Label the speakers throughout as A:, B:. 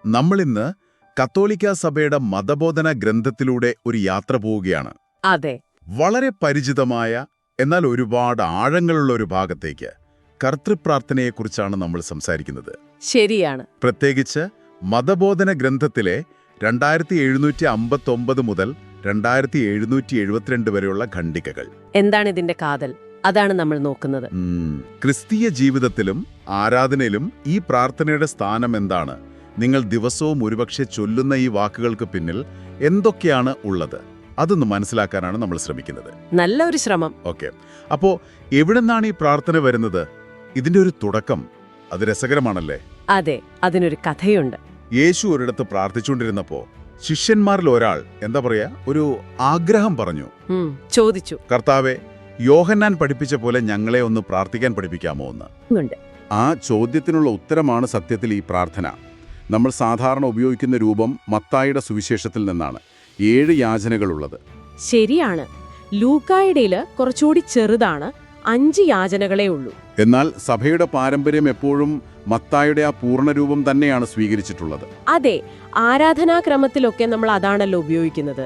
A: നമ്മളിന്ന് കത്തോലിക്കാ സഭയുടെ മതബോധന ഗ്രന്ഥത്തിലൂടെ ഒരു യാത്ര പോവുകയാണ്.
B: അതെ,
A: വളരെ പരിചിതമായ എന്നാൽ ഒരുപാട് ആഴങ്ങളുള്ള ഒരു ഭാഗത്തേക്ക് കർത്തൃപ്രാർത്ഥനയെക്കുറിച്ചാണ് നമ്മൾ സംസാരിക്കുന്നത്.
B: ശരിയാണ്.
A: പ്രത്യേകിച്ച് മതബോധന ഗ്രന്ഥത്തിലെ 2759 മുതൽ 2772 വരെയുള്ള ഖണ്ഡികകൾ.
B: എന്താണ് ഇതിന്റെ കാതൽ? അതാണ് നമ്മൾ നോക്കുന്നത്.
A: ക്രിസ്തീയ ജീവിതത്തിലും ആരാധനയിലും ഈ പ്രാർത്ഥനയുടെ സ്ഥാനം എന്താണ്? നിങ്ങൾ ദിവസവും ഒരുപക്ഷെ ചൊല്ലുന്ന ഈ വാക്കുകൾക്ക് പിന്നിൽ എന്തൊക്കെയാണ് ഉള്ളത്? അതൊന്ന് മനസ്സിലാക്കാനാണ് നമ്മൾ ശ്രമിക്കുന്നത്.
B: നല്ല ഒരു ശ്രമം.
A: ഓക്കെ, അപ്പോ എവിടെ നിന്നാണ് ഈ പ്രാർത്ഥന വരുന്നത്? ഇതിന്റെ ഒരു തുടക്കം അത് രസകരമാണല്ലേ?
B: അതെ, അതിനൊരു കഥയുണ്ട്.
A: യേശു ഒരിടത്ത് പ്രാർത്ഥിച്ചുകൊണ്ടിരുന്നപ്പോ ശിഷ്യന്മാരിൽ ഒരാൾ എന്താ പറയാ ഒരു ആഗ്രഹം പറഞ്ഞു.
B: ചോദിച്ചു,
A: കർത്താവെ, യോഹന്നാൻ പഠിപ്പിച്ച പോലെ ഞങ്ങളെ ഒന്ന് പ്രാർത്ഥിക്കാൻ പഠിപ്പിക്കാമോ എന്ന്. ആ ചോദ്യത്തിനുള്ള ഉത്തരമാണ് സത്യത്തിൽ ഈ പ്രാർത്ഥന. നമ്മൾ സാധാരണ ഉപയോഗിക്കുന്ന രൂപം മത്തായിയുടെ സുവിശേഷത്തിൽ നിന്നാണ്. 7 യാചനകളുള്ളത്.
B: ശരിയാണ്. ലൂക്കായുടേല് കുറച്ചുകൂടി ചെറുതാണ്, 5 യാചനകളേ ഉള്ളൂ.
A: എന്നാൽ സഭയുടെ പാരമ്പര്യം എപ്പോഴും മത്തായിയുടെ ആ പൂർണ്ണരൂപം തന്നെയാണ് സ്വീകരിച്ചിട്ടുള്ളത്.
B: അതെ, ആരാധനാക്രമത്തിലൊക്കെ നമ്മൾ അതാണല്ലോ ഉപയോഗിക്കുന്നത്.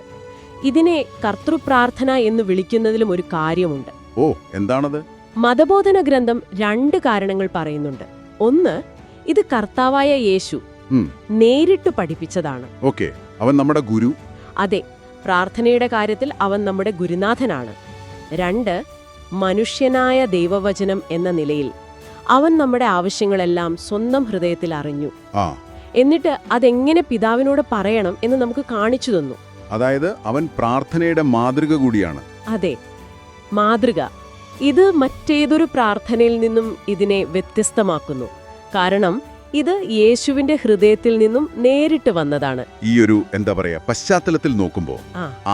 B: ഇതിനെ കർത്തൃപ്രാർത്ഥന എന്ന് വിളിക്കുന്നതിലും ഒരു കാര്യമുണ്ട്.
A: ഓ, എന്താണത്?
B: മതബോധന ഗ്രന്ഥം 2 കാരണങ്ങൾ പറയുന്നുണ്ട്. ഒന്ന്, ഇത് കർത്താവായ യേശു നേരിട്ട് പഠിപ്പിച്ചതാണ്.
A: ഓക്കെ, അവൻ നമ്മുടെ ഗുരു.
B: അതെ, പ്രാർത്ഥനയുടെ കാര്യത്തിൽ അവൻ നമ്മുടെ ഗുരുനാഥനാണ്. 2, മനുഷ്യനായ ദൈവവചനം എന്ന നിലയിൽ അവൻ നമ്മുടെ ആവശ്യങ്ങളെല്ലാം സ്വന്തം ഹൃദയത്തിൽ അറിഞ്ഞു. എന്നിട്ട് അതെങ്ങനെ പിതാവിനോട് പറയണം എന്ന് നമുക്ക് കാണിച്ചു തന്നു.
A: അതായത് അവൻ പ്രാർത്ഥനയുടെ മാതൃക കൂടിയാണ്.
B: അതെ, മാതൃക. ഇത് മറ്റേതൊരു പ്രാർത്ഥനയിൽ നിന്നും ഇതിനെ വ്യത്യസ്തമാക്കുന്നു. കാരണം ഇത് യേശുവിന്റെ ഹൃദയത്തിൽ നിന്നും നേരിട്ട് വന്നതാണ്.
A: ഈ ഒരു എന്താ പറയാ പശ്ചാത്തലത്തിൽ നോക്കുമ്പോൾ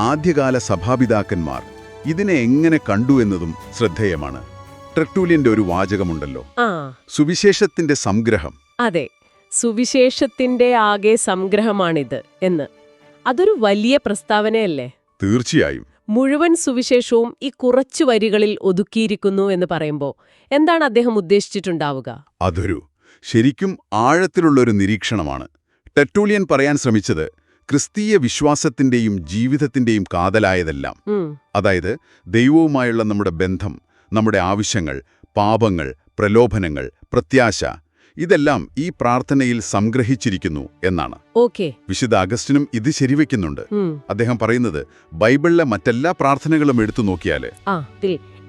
A: ആദ്യകാല സഭാപിതാക്കന്മാർ ഇതിനെ എങ്ങനെ കണ്ടു എന്നതും ശ്രദ്ധേയമാണ്. ട്രെർട്ടൂലിയന്റെ ഒരു വാചകമുണ്ടല്ലോ, സുവിശേഷത്തിന്റെ സംഗ്രഹം.
B: അതെ, സുവിശേഷത്തിന്റെ ആകെ സംഗ്രഹമാണിത് എന്ന്. അതൊരു വലിയ പ്രസ്താവനയല്ലേ?
A: തീർച്ചയായും.
B: മുഴുവൻ സുവിശേഷവും ഈ കുറച്ചു വരികളിൽ ഒതുക്കിയിരിക്കുന്നു എന്ന് പറയുമ്പോൾ എന്താണ് അദ്ദേഹം ഉദ്ദേശിച്ചിട്ടുണ്ടാവുക?
A: അതൊരു ശരിക്കും ആഴത്തിലുള്ളൊരു നിരീക്ഷണമാണ്. ടെർട്ടൂലിയൻ പറയാൻ ശ്രമിച്ചത് ക്രിസ്തീയ വിശ്വാസത്തിന്റെയും ജീവിതത്തിന്റെയും കാതലായതെല്ലാം, അതായത് ദൈവവുമായുള്ള നമ്മുടെ ബന്ധം, നമ്മുടെ ആവശ്യങ്ങൾ, പാപങ്ങൾ, പ്രലോഭനങ്ങൾ, പ്രത്യാശ, ഇതെല്ലാം ഈ പ്രാർത്ഥനയിൽ സംഗ്രഹിച്ചിരിക്കുന്നു എന്നാണ്. വിശുദ്ധ അഗസ്റ്റിനും ഇത് ശരിവെക്കുന്നുണ്ട്. അദ്ദേഹം പറയുന്നത് ബൈബിളിലെ മറ്റെല്ലാ പ്രാർത്ഥനകളും എടുത്തു നോക്കിയാല്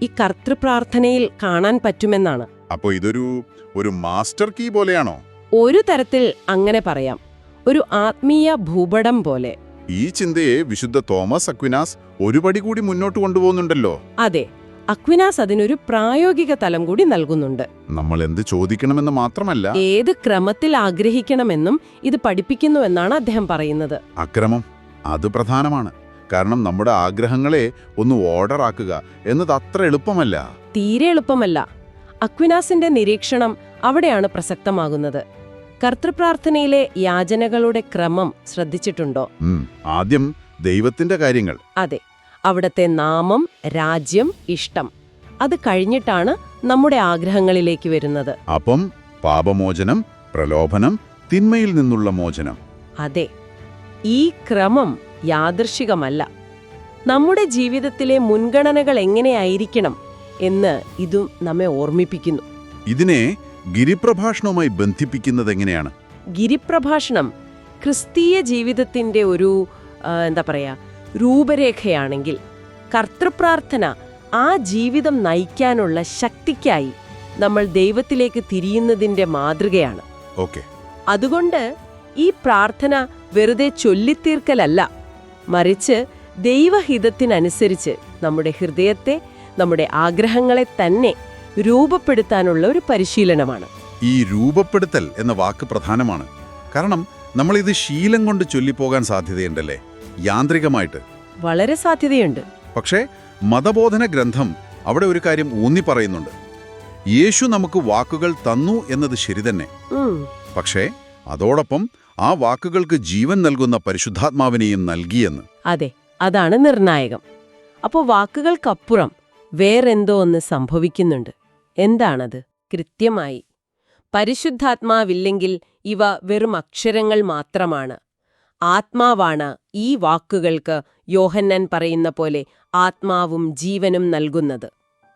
B: ഈ കർത്തൃപ്രാർത്ഥനയിൽ കാണാൻ പറ്റുമെന്നാണ്.
A: അപ്പോ ഇതൊരു മാസ്റ്റർ കീ പോലെയാണോ?
B: ഒരു തരത്തിൽ അങ്ങനെ പറയാം, ഒരു ആത്മീയ ഭൂപടം പോലെ.
A: ഈ ചിന്തയെ വിശുദ്ധ തോമസ് അക്വിനാസ് ഒരു പടി കൂടി മുന്നോട്ട് കൊണ്ടുപോകുന്നുണ്ടല്ലോ.
B: അതെ, അക്വിനാസ് അതിനൊരു പ്രായോഗിക തലം കൂടി നൽകുന്നുണ്ട്.
A: നമ്മൾ എന്ത് ചോദിക്കണമെന്ന് മാത്രമല്ല,
B: ഏത് ക്രമത്തിൽ ആഗ്രഹിക്കണമെന്നും ഇത് പഠിപ്പിക്കുന്നുവെന്നാണ് അദ്ദേഹം പറയുന്നത്.
A: അക്രമം അത് പ്രധാനമാണ്. കാരണം നമ്മുടെ ആഗ്രഹങ്ങളെ ഒന്ന് ഓർഡർ ആക്കുക എന്നത് അത്ര എളുപ്പമല്ല.
B: തീരെ എളുപ്പമല്ല. അക്വിനാസിന്റെ നിരീക്ഷണം അവിടെയാണ് പ്രസക്തമാകുന്നത്. കർത്തൃപ്രാർത്ഥനയിലെ യാചനകളുടെ ക്രമം ശ്രദ്ധിച്ചിട്ടുണ്ടോ?
A: ആദ്യം ദൈവത്തിന്റെ കാര്യങ്ങൾ.
B: അതെ, അവിടത്തെ നാമം, രാജ്യം, ഇഷ്ടം. അത് കഴിഞ്ഞിട്ടാണ് നമ്മുടെ ആഗ്രഹങ്ങളിലേക്ക് വരുന്നത്.
A: അപ്പം പാപമോചനം, പ്രലോഭനം, തിന്മയിൽ നിന്നുള്ള മോചനം.
B: അതെ, ഈ ക്രമം യാദൃശ്ചികമല്ല. നമ്മുടെ ജീവിതത്തിലെ മുൻഗണനകൾ എങ്ങനെയായിരിക്കണം എന്ന് ഇതും നമ്മെ ഓർമ്മിപ്പിക്കുന്നു.
A: ഇതിനെ ഗിരിപ്രഭാഷണവുമായി ബന്ധിപ്പിക്കുന്നത് എങ്ങനെയാണ്?
B: ഗിരിപ്രഭാഷണം ക്രിസ്തീയ ജീവിതത്തിന്റെ ഒരു എന്താ പറയാ രൂപരേഖയാണെങ്കിൽ, കർത്തൃപ്രാർത്ഥന ആ ജീവിതം നയിക്കാനുള്ള ശക്തിക്കായി നമ്മൾ ദൈവത്തിലേക്ക് തിരിയുന്നതിന്റെ മാതൃകയാണ്. അതുകൊണ്ട് ഈ പ്രാർത്ഥന വെറുതെ ചൊല്ലിത്തീർക്കലല്ല, മറിച്ച് ദൈവഹിതത്തിനനുസരിച്ച് നമ്മുടെ ഹൃദയത്തെ, നമ്മുടെ ആഗ്രഹങ്ങളെ തന്നെ രൂപപ്പെടുത്താനുള്ള ഒരു പരിശീലനമാണ്.
A: ഈ രൂപപ്പെടുത്തൽ എന്ന വാക്ക് പ്രധാനമാണ്. കാരണം നമ്മളിത് ശീലം കൊണ്ട് ചൊല്ലിപ്പോകാൻ സാധ്യതയുണ്ടല്ലേ, യാന്ത്രികമായിട്ട്.
B: വളരെ സാധ്യതയുണ്ട്.
A: പക്ഷേ മതബോധന ഗ്രന്ഥം അവിടെ ഒരു കാര്യം ഊന്നി പറയുന്നുണ്ട്. യേശു നമുക്ക് വാക്കുകൾ തന്നു എന്നത് ശരി തന്നെ, പക്ഷേ അതോടൊപ്പം ആ വാക്കുകൾക്ക് ജീവൻ നൽകുന്ന പരിശുദ്ധാത്മാവിനെയും നൽകിയെന്ന്.
B: അതെ, അതാണ് നിർണായകം. അപ്പോൾ വാക്കുകൾക്കപ്പുറം വേറെന്തോ ഒന്ന് സംഭവിക്കുന്നുണ്ട്. എന്താണത്? കൃത്യമായി പരിശുദ്ധാത്മാവില്ലെങ്കിൽ ഇവ വെറും അക്ഷരങ്ങൾ മാത്രമാണ്. ആത്മാവാണ് ഈ വാക്കുകൾക്ക് യോഹന്നാൻ പറയുന്ന പോലെ ആത്മാവും ജീവനും നൽകുന്നത്.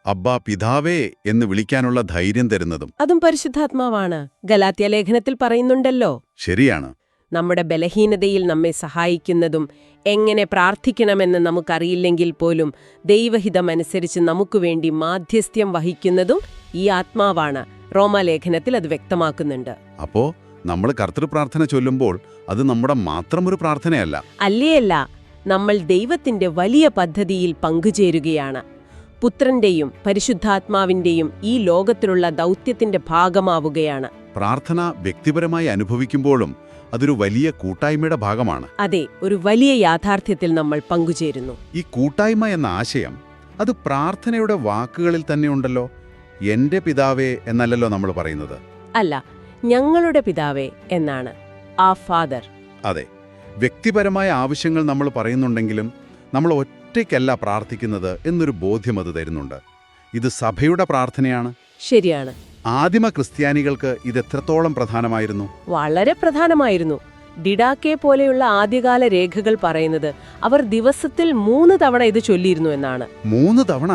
A: അബ്ബാ പിതാവേ എന്ന് വിളിക്കാനുള്ള ധൈര്യം തരുന്നതും.
B: അതും പരിശുദ്ധാത്മാവാണ്. ഗലാത്യ ലേഖനത്തിൽ പറയുന്നുണ്ടല്ലോ.
A: ശരിയാണ്.
B: നമ്മുടെ ബലഹീനതയിൽ നമ്മെ സഹായിക്കുന്നതും എങ്ങനെ പ്രാർത്ഥിക്കണമെന്ന് നമുക്കറിയില്ലെങ്കിൽ പോലും ദൈവഹിതമനുസരിച്ച് നമുക്കുവേണ്ടി മാധ്യസ്ഥ്യം വഹിക്കുന്നതും ഈ ആത്മാവാണ്. റോമാലേഖനത്തിൽ അത് വ്യക്തമാക്കുന്നുണ്ട്.
A: അപ്പോ നമ്മൾ കർത്തൃപ്രാർത്ഥന ചൊല്ലുമ്പോൾ അത് നമ്മുടെ മാത്രം ഒരു പ്രാർത്ഥനയല്ല.
B: അല്ലേയല്ല, നമ്മൾ ദൈവത്തിന്റെ വലിയ പദ്ധതിയിൽ പങ്കുചേരുകയാണ്. പുത്രന്റെയും പരിശുദ്ധാത്മാവിന്റെയും ഈ ലോകത്തിലുള്ള ദൗത്യത്തിന്റെ ഭാഗമാവുകയാണ്.
A: പ്രാർത്ഥന വ്യക്തിപരമായി അനുഭവിക്കുമ്പോഴും അതൊരു വലിയ കൂട്ടായ്മയുടെ ഭാഗമാണ്.
B: അതെ, ഒരു വലിയ യാഥാർത്ഥ്യത്തിൽ നമ്മൾ പങ്കുചേരുന്നു.
A: ഈ കൂട്ടായ്മ എന്ന ആശയം അത് പ്രാർത്ഥനയുടെ വാക്കുകളിൽ തന്നെയുണ്ടല്ലോ. എന്റെ പിതാവേ എന്നല്ലല്ലോ നമ്മൾ പറയുന്നത്.
B: അല്ല, ഞങ്ങളുടെ പിതാവേ എന്നാണ്. ആ ഫാദർ.
A: അതെ, വ്യക്തിപരമായ ആവശ്യങ്ങൾ നമ്മൾ പറയുന്നുണ്ടെങ്കിലും നമ്മൾ ഒറ്റയ്ക്കല്ല പ്രാർത്ഥിക്കുന്നത് എന്നൊരു ബോധ്യം അത് തരുന്നുണ്ട്. ഇത് സഭയുടെ പ്രാർത്ഥനയാണ്.
B: ശരിയാണ്.
A: ആദിമ ക്രിസ്ത്യാനികൾക്ക് ഇത് എത്രത്തോളം പ്രധാനമായിരുന്നു?
B: വളരെ പ്രധാനമായിരുന്നു. ഡിഡാക്കെ പോലെയുള്ള ആദ്യകാല രേഖകൾ പറയുന്നത് അവർ ദിവസത്തിൽ 3 തവണ ഇത് ചൊല്ലിയിരുന്നു എന്നാണ്.
A: 3 തവണ?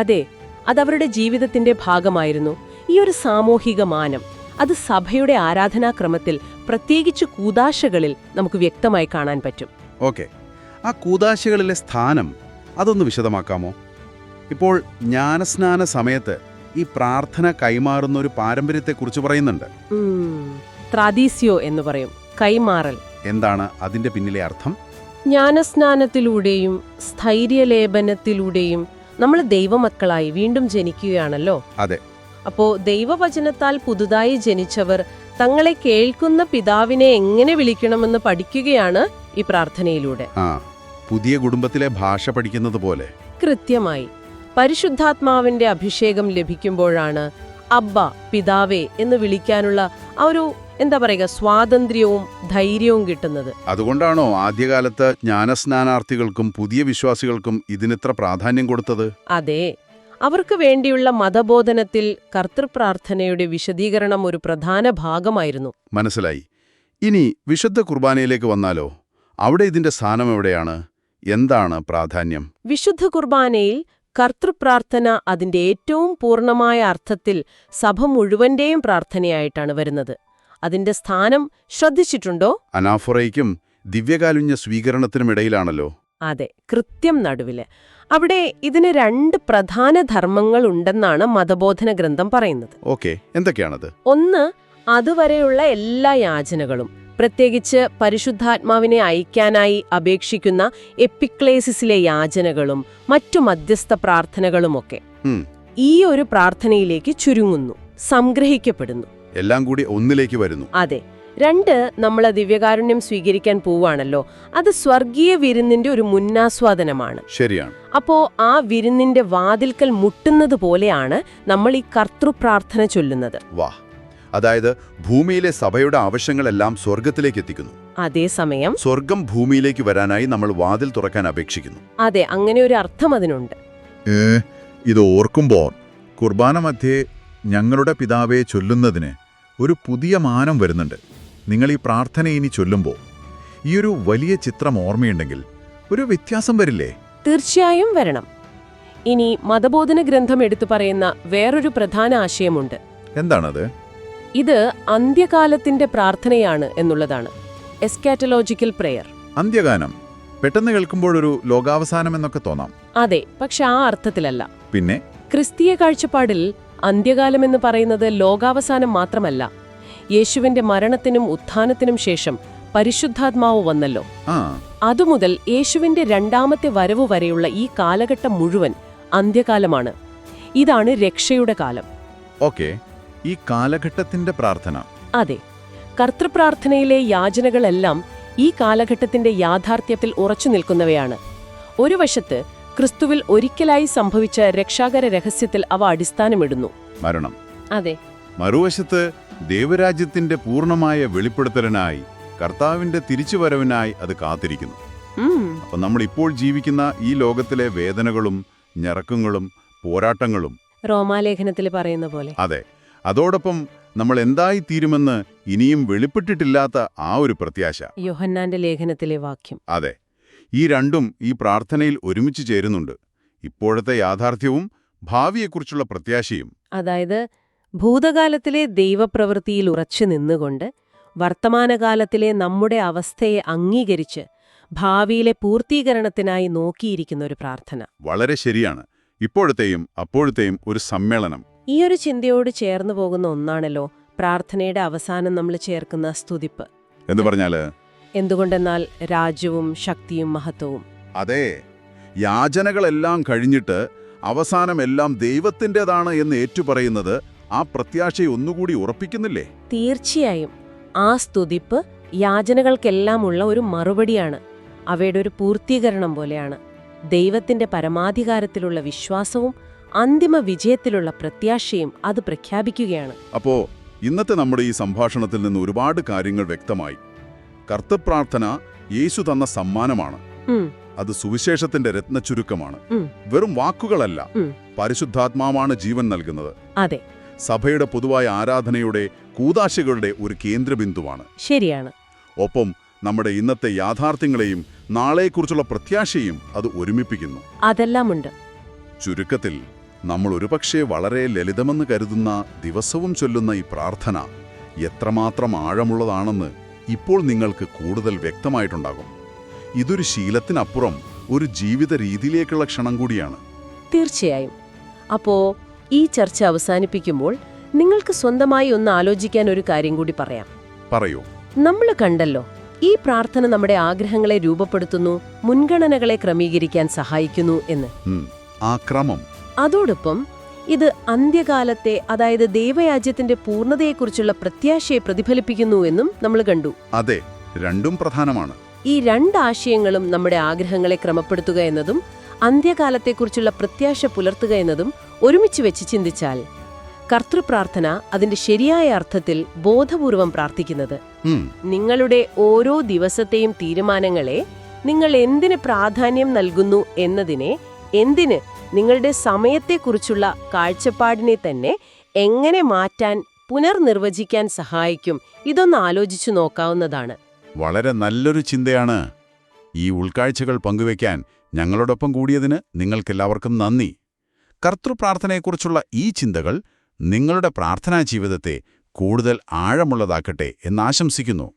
B: അതെ, അതവരുടെ ജീവിതത്തിന്റെ ഭാഗമായിരുന്നു. ഈ ഒരു സാമൂഹിക മാനം അത് സഭയുടെ ആരാധനാക്രമത്തിൽ, പ്രത്യേകിച്ച് കൂദാശകളിൽ നമുക്ക് വ്യക്തമായി കാണാൻ പറ്റും.
A: ഓക്കെ, ആ കൂദാശകളിലെ സ്ഥാനം അതൊന്ന് വിശദമാക്കാമോ? ഇപ്പോൾ ജ്ഞാനസ്നാന സമയത്ത് ഈ പ്രാർത്ഥന കൈമാറുന്ന ഒരു പാരമ്പര്യത്തെക്കുറിച്ച് പറയുന്നുണ്ട്.
B: ത്രാദീസ്യോ എന്ന് പറയും, കൈമാറൽ.
A: എന്താണ് അതിന്റെ പിന്നിലെ അർത്ഥം?
B: ജ്ഞാനസ്നാനത്തിലൂടെയും സ്ഥൈര്യലേപനത്തിലൂടെയും നമ്മൾ ദൈവമക്കളായി വീണ്ടും ജനിക്കുകയാണല്ലോ.
A: അതെ.
B: അപ്പോ ദൈവവചനത്താൽ പുതുതായി ജനിച്ചവർ തങ്ങളെ കേൾക്കുന്ന പിതാവിനെ എങ്ങനെ വിളിക്കണമെന്ന് പഠിക്കുകയാണ് ഈ പ്രാർത്ഥനയിലൂടെ.
A: പുതിയ കുടുംബത്തിലെ ഭാഷ പഠിക്കുന്നത് പോലെ.
B: കൃത്യമായി. പരിശുദ്ധാത്മാവിന്റെ അഭിഷേകം ലഭിക്കുമ്പോഴാണ് അബ്ബ, പിതാവേ എന്ന് വിളിക്കാനുള്ള ആ ഒരു സ്വാതന്ത്ര്യവും ധൈര്യവും കിട്ടുന്നത്.
A: അതുകൊണ്ടാണോ ആദ്യകാലത്ത് ജ്ഞാനസ്നാനാർത്ഥികൾക്കും പുതിയ വിശ്വാസികൾക്കും ഇതിനിത്ര പ്രാധാന്യം കൊടുത്തത്?
B: അതെ, അവർക്ക് വേണ്ടിയുള്ള മതബോധനത്തിൽ കർത്തൃപ്രാർത്ഥനയുടെ വിശദീകരണം ഒരു പ്രധാന ഭാഗമായിരുന്നു.
A: മനസ്സിലായി. ഇനി വിശുദ്ധ കുർബാനയിലേക്ക് വന്നാലോ? അവിടെ ഇതിന്റെ സ്ഥാനം എവിടെയാണ്? എന്താണ് പ്രാധാന്യം?
B: വിശുദ്ധ കുർബാനയിൽ കർത്തൃപ്രാർത്ഥന അതിന്റെ ഏറ്റവും പൂർണ്ണമായ അർത്ഥത്തിൽ സഭ മുഴുവന്റെയും പ്രാർത്ഥനയായിട്ടാണ് വരുന്നത്. അതിന്റെ സ്ഥാനം ശ്രദ്ധിച്ചിട്ടുണ്ടോ?
A: അനാഫൊറയ്ക്കും ദിവ്യകാരുണ്യ സ്വീകരണത്തിനുമിടയിലാണല്ലോ.
B: അതെ, കൃത്യം നടുവില്. അവിടെ ഇതിന് 2 പ്രധാന ധർമ്മങ്ങൾ ഉണ്ടെന്നാണ് മതബോധന ഗ്രന്ഥം പറയുന്നത്.
A: ഓക്കെ, എന്തൊക്കെയാണത്?
B: ഒന്ന്, അതുവരെയുള്ള എല്ലാ യാചനകളും, പ്രത്യേകിച്ച് പരിശുദ്ധാത്മാവിനെ അയക്കാനായി അപേക്ഷിക്കുന്ന എപ്പിക്ലേസിസിലെ യാചനകളും മറ്റു മധ്യസ്ഥ പ്രാർത്ഥനകളുമൊക്കെ ഈ ഒരു പ്രാർത്ഥനയിലേക്ക് ചുരുങ്ങുന്നു, സംഗ്രഹിക്കപ്പെടുന്നു.
A: എല്ലാം കൂടി ഒന്നിലേക്ക് വരുന്നു.
B: അതെ. 2, നമ്മൾ ദിവ്യകാരുണ്യം സ്വീകരിക്കാൻ പോവാണല്ലോ, അത് സ്വർഗീയ വിരുന്നിന്റെ ഒരു മുന്നാസ്വാദനമാണ്.
A: ശരിയാണ്.
B: അപ്പോ ആ വിരുന്നിന്റെ വാതിൽക്കൽ മുട്ടുന്നത് പോലെയാണ് നമ്മൾ ഈ കർത്തൃപ്രാർത്ഥന ചൊല്ലുന്നത്.
A: വാ, അതായത് ഭൂമിയിലെ സഭയുടെ ആവശ്യങ്ങളെല്ലാം സ്വർഗത്തിലേക്ക് എത്തിക്കുന്നു.
B: അതേസമയം
A: സ്വർഗം ഭൂമിയിലേക്ക് വരാനായി നമ്മൾ വാതിൽ തുറക്കാൻ അപേക്ഷിക്കുന്നു.
B: അതെ, അങ്ങനെ ഒരു അർത്ഥം അതിനുണ്ട്.
A: ഇത് ഓർക്കുമ്പോൾ കുർബാന മധ്യേ ഞങ്ങളുടെ പിതാവെ ചൊല്ലുന്നതിന് ഒരു പുതിയ മാനം വരുന്നുണ്ട്. നിങ്ങൾ ഈ പ്രാർത്ഥന ഇനി ചൊല്ലുമ്പോൾ ഈ ഒരു വലിയ ചിത്രം ഓർമ്മയുണ്ടെങ്കിൽ ഒരു വ്യത്യാസം വരില്ലേ?
B: തീർച്ചയായും വരണം. ഇനി മതബോധന ഗ്രന്ഥം എടുത്തു പറയുന്ന വേറൊരു പ്രധാന ആശയമുണ്ട്.
A: എന്താണത്?
B: ഇത് അന്ത്യകാലത്തിന്റെ പ്രാർത്ഥനയാണ് എന്നുള്ളതാണ്. എസ്കാറ്റലോജിക്കൽ പ്രെയർ.
A: അന്ത്യഗാനം പെട്ടെന്ന് കേൾക്കുമ്പോഴൊരു ലോകാവസാനം എന്നൊക്കെ തോന്നാം.
B: അതെ, പക്ഷെ ആ അർത്ഥത്തിലല്ല.
A: പിന്നെ
B: ക്രിസ്തീയ കാഴ്ചപ്പാടിൽ അന്ത്യകാലമെന്ന് പറയുന്നത് ലോകാവസാനം മാത്രമല്ല. യേശുവിന്റെ മരണത്തിനും ഉത്ഥാനത്തിനും ശേഷം പരിശുദ്ധാത്മാവ് വന്നല്ലോ. അതുമുതൽ യേശുവിന്റെ 2ാമത്തെ വരവു വരെയുള്ള ഈ കാലഘട്ടം മുഴുവൻ അന്ത്യകാലമാണ്. ഇതാണ് രക്ഷയുടെ കാലം.
A: ഓക്കെ, ഈ കാലഘട്ടത്തിന്റെ പ്രാർത്ഥന.
B: അതെ, കർത്തൃപ്രാർത്ഥനയിലെ യാചനകളെല്ലാം ഈ കാലഘട്ടത്തിന്റെ യാഥാർത്ഥ്യത്തിൽ ഉറച്ചു നിൽക്കുന്നവയാണ്. ഒരു വശത്ത് ക്രിസ്തുവിൽ ഒരിക്കലായി സംഭവിച്ച രക്ഷാകര രഹസ്യത്തിൽ അവ അടിസ്ഥാനമിടുന്നു, മരണം. അതെ.
A: മറുവശത്ത് ദൈവരാജ്യത്തിന്റെ പൂർണ്ണമായ വെളിപ്പെടുത്തലിനായി, കർത്താവിന്റെ തിരിച്ചുവരവിനായി അത് കാത്തിരിക്കുന്നു. അപ്പൊ നമ്മൾ ഇപ്പോൾ ജീവിക്കുന്ന ഈ ലോകത്തിലെ വേദനകളും ഞെരക്കങ്ങളും പോരാട്ടങ്ങളും
B: റോമാലേഖനത്തിൽ പറയുന്ന പോലെ.
A: അതെ, അതോടൊപ്പം നമ്മൾ എന്തായിത്തീരുമെന്ന് ഇനിയും വെളിപ്പെട്ടിട്ടില്ലാത്ത ആ ഒരു പ്രത്യാശ.
B: യോഹന്നാന്റെ ലേഖനത്തിലെ വാക്യം.
A: അതെ, ഈ രണ്ടും ഈ പ്രാർത്ഥനയിൽ ഒരുമിച്ച് ചേരുന്നുണ്ട്. ഇപ്പോഴത്തെ യാഥാർത്ഥ്യവും ഭാവിയെക്കുറിച്ചുള്ള പ്രത്യാശയും.
B: അതായത് ഭൂതകാലത്തിലെ ദൈവപ്രവൃത്തിയിൽ ഉറച്ചു നിന്നുകൊണ്ട് വർത്തമാനകാലത്തിലെ നമ്മുടെ അവസ്ഥയെ അംഗീകരിച്ച് ഭാവിയിലെ പൂർത്തീകരണത്തിനായി നോക്കിയിരിക്കുന്ന ഒരു പ്രാർത്ഥന.
A: വളരെ ശരിയാണ്. ഇപ്പോഴത്തെയും അപ്പോഴത്തെയും ഒരു സമ്മേളനം.
B: ഈയൊരു ചിന്തയോട് ചേർന്നു പോകുന്ന ഒന്നാണല്ലോ പ്രാർത്ഥനയുടെ അവസാനം നമ്മൾ ചേർക്കുന്ന സ്തുതിപ്പ്.
A: എന്ന് പറഞ്ഞാല്
B: എന്തുകൊണ്ടെന്നാൽ രാജ്യവും ശക്തിയും മഹത്വവും.
A: അതെ, യാചനകളെല്ലാം കഴിഞ്ഞിട്ട് അവസാനം എല്ലാം ദൈവത്തിൻ്റെതാണ് എന്ന് ഏറ്റുപറയുന്നത് ആ പ്രത്യാശയെ ഒന്നുകൂടി ഉറപ്പിക്കുന്നില്ലേ?
B: തീർച്ചയായും ആ സ്തുതിപ്പ് യാചനകൾക്കെല്ലാമുള്ള ഒരു മറുപടിയാണ്. അവയുടെ ഒരു പൂർത്തീകരണം പോലെയാണ്. ദൈവത്തിന്റെ പരമാധികാരത്തിലുള്ള വിശ്വാസവും അന്തിമ വിജയത്തിലുള്ള പ്രത്യാശയും അത് പ്രഖ്യാപിക്കുകയാണ്.
A: അപ്പോ ഇന്നത്തെ നമ്മുടെ ഈ സംഭാഷണത്തിൽ നിന്ന് ഒരുപാട് കാര്യങ്ങൾ വ്യക്തമായി. കർത്തൃപ്രാർത്ഥന യേശു തന്ന സമ്മാനമാണ്. അത് സുവിശേഷത്തിന്റെ രത്നച്ചുരുക്കമാണ്. വെറും വാക്കുകളല്ല, പരിശുദ്ധാത്മാവാണ് ജീവൻ നൽകുന്നത്.
B: അതെ,
A: സഭയുടെ പൊതുവായ ആരാധനയുടെ കൂദാശകളുടെ ഒരു കേന്ദ്രബിന്ദുവാണ്.
B: ശരിയാണ്.
A: ഒപ്പം നമ്മുടെ ഇന്നത്തെ യാഥാർത്ഥ്യങ്ങളെയും നാളെക്കുറിച്ചുള്ള പ്രത്യാശയും അത് ഒരുമിപ്പിക്കുന്നു.
B: അതെല്ലാമുണ്ട്.
A: ചുരുക്കത്തിൽ നമ്മൾ ഒരുപക്ഷെ വളരെ ലളിതമെന്ന് കരുതുന്ന ദിവസവും ചൊല്ലുന്ന ഈ പ്രാർത്ഥന എത്രമാത്രം ആഴമുള്ളതാണെന്ന് ഇപ്പോൾ നിങ്ങൾക്ക് കൂടുതൽ വ്യക്തമായിട്ടുണ്ടാകും. ഇതൊരു ശീലത്തിനപ്പുറം ഒരു ജീവിത രീതിയിലേക്കുള്ള ക്ഷണം കൂടിയാണ്.
B: തീർച്ചയായും. അപ്പോ ഈ ചർച്ച അവസാനിപ്പിക്കുമ്പോൾ നിങ്ങൾക്ക് സ്വന്തമായി ഒന്ന് ആലോചിക്കാൻ ഒരു കാര്യം കൂടി പറയാം.
A: പറയൂ.
B: നമ്മൾ കണ്ടല്ലോ, ഈ പ്രാർത്ഥന നമ്മുടെ ആഗ്രഹങ്ങളെ രൂപപ്പെടുത്തുന്നു, മുൻഗണനകളെ ക്രമീകരിക്കാൻ സഹായിക്കുന്നു എന്ന്.
A: ആ ക്രമം.
B: അതോടൊപ്പം ഇത് അന്ത്യകാലത്തെ, അതായത് ദൈവരാജ്യത്തിന്റെ പൂർണ്ണതയെക്കുറിച്ചുള്ള പ്രത്യാശയെ പ്രതിഫലിപ്പിക്കുന്നു എന്നും നമ്മൾ കണ്ടു.
A: അതെ, രണ്ടും പ്രധാനമാണ്.
B: ഈ രണ്ടാശയങ്ങളും നമ്മുടെ ആഗ്രഹങ്ങളെ ക്രമപ്പെടുത്തുക എന്നതും അന്ത്യകാലത്തെക്കുറിച്ചുള്ള പ്രത്യാശ പുലർത്തുക എന്നതും ഒരുമിച്ച് വെച്ച് ചിന്തിച്ചാൽ കർത്തൃപ്രാർത്ഥന അതിന്റെ ശരിയായ അർത്ഥത്തിൽ ബോധപൂർവം പ്രാർത്ഥിക്കുന്നത് നിങ്ങളുടെ ഓരോ ദിവസത്തെയും തീരുമാനങ്ങളെ, നിങ്ങൾ എന്തിന് പ്രാധാന്യം നൽകുന്നു എന്നതിനെ, എന്തിന് നിങ്ങളുടെ സമയത്തെക്കുറിച്ചുള്ള കാഴ്ചപ്പാടിനെ തന്നെ എങ്ങനെ മാറ്റാൻ, പുനർനിർവചിക്കാൻ സഹായിക്കും. ഇതൊന്ന് ആലോചിച്ചു നോക്കാവുന്നതാണ്.
A: വളരെ നല്ലൊരു ചിന്തയാണ്. ഈ ഉൾക്കാഴ്ചകൾ പങ്കുവയ്ക്കാൻ ഞങ്ങളോടൊപ്പം കൂടിയതിന് നിങ്ങൾക്കെല്ലാവർക്കും നന്ദി. കർത്തൃപ്രാർത്ഥനയെക്കുറിച്ചുള്ള ഈ ചിന്തകൾ നിങ്ങളുടെ പ്രാർത്ഥനാ ജീവിതത്തെ കൂടുതൽ ആഴമുള്ളതാക്കട്ടെ എന്നാശംസിക്കുന്നു.